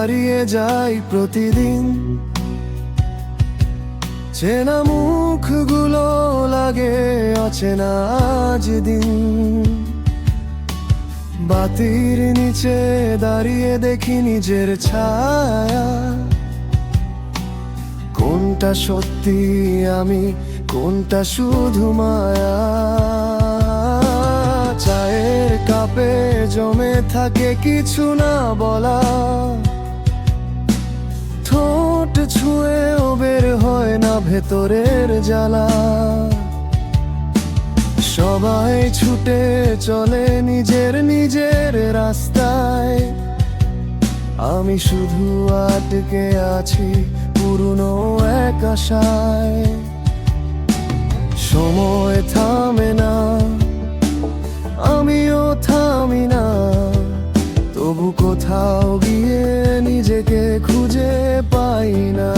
হারিয়ে যাই প্রতিদিন। চেনা মুখগুলো লাগে অচেনা আজ দিন। বাতির নিচে দাঁড়িয়ে দেখি নিজের ছায়া, কোনটা সত্যি আমি, কোনটা শুধু মায়া। চায়ের কাপে জমে থাকে কিছু না বলা, ঠোঁট ছুঁয়েও বের হয় না ভেতরের জ্বালা। সবাই ছুটে চলে নিজের নিজের রাস্তায়, আমি শুধু আটকে আছি পুরনো এক আশায়। সময় থামে না, আমিও থামি না, তবু কোথাও গিয়ে নিজেকে খুঁজে পাই না।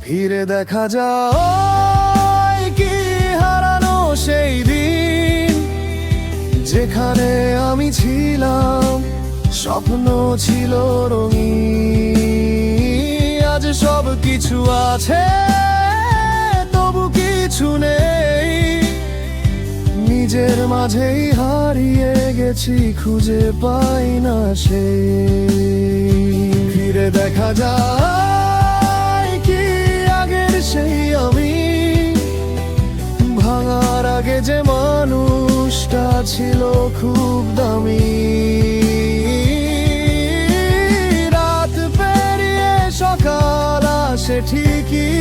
ফিরে দেখা যায় কি হারানো সেই দিন, যেখানে আমি ছিলাম, স্বপ্ন ছিল রঙিন। আজ সব কিছু আছে, তবু কিছু নেই, নিজের মাঝেই হারিয়ে গেছি, খুঁজে পাই না সেই। ফিরে দেখা যায় কি আগের সেই আমি, ভাঙার আগে যে মানুষটা ছিল খুব দামি। রাত পেরিয়ে সকাল আসে ঠিকই,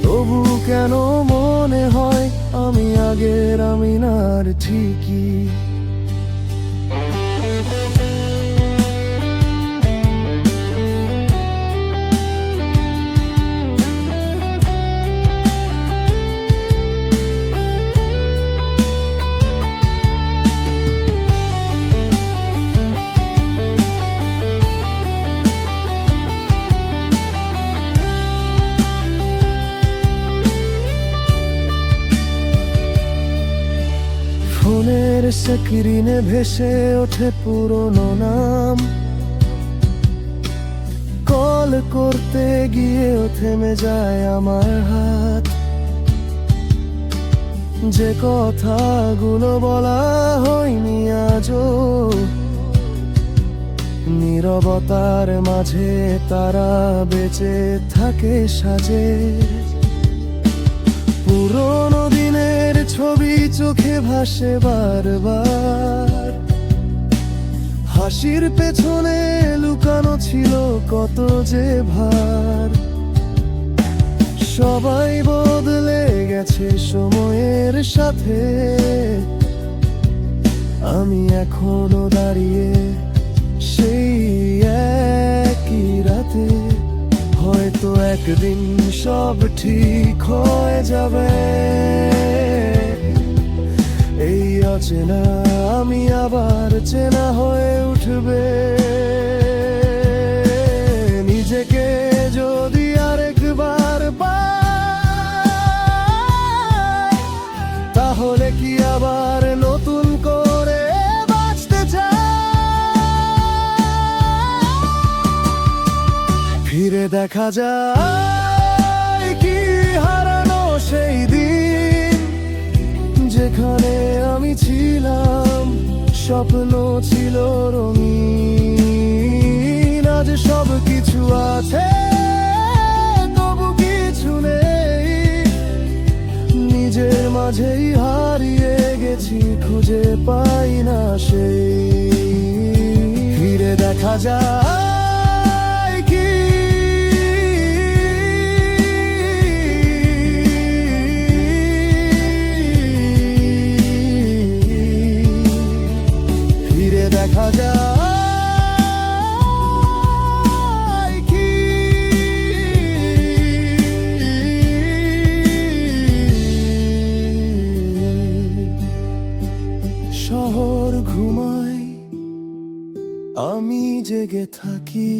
তবু কেন মনে হয় আমি আগের আমি না আর ঠিকই। ফোনের স্ক্রিনে ভেসে ওঠে পুরনো নাম, কল করতে গিয়েও থেমে যায় আমার হাত। যে কথাগুলো বলা হয়নি আজও, নীরবতার মাঝে তারা বেঁচে থাকে সাজে। পুরোনো দিনের ছবি চোখে ভাসে বারবার, হাসির পেছনে লুকানো ছিল কত যে ভার। সবাই বদলে গেছে সময়ের সাথে, আমি এখনো দাঁড়িয়ে সেই একই রাতে। হয়তো একদিন সব ঠিক হয়ে যাবে, এই অচেনা আমি আবার চেনা হয়ে উঠবে। নিজেকে যদি আরেকবার পাই, তাহলে কি আবার নতুন করে বাঁচতে চাই। ফিরে দেখা যায় কি হারানো সেই দিন, যেখানে আমি ছিলাম, স্বপ্ন ছিল রঙিন। আজ সব কিছু আছে, তবু কিছু নেই, নিজের মাঝেই হারিয়ে গেছি, খুঁজে পাই না সেই। ফিরে দেখা যায় কি দেখা যায় কি শহর ঘুমায়, আমি জেগে থাকি।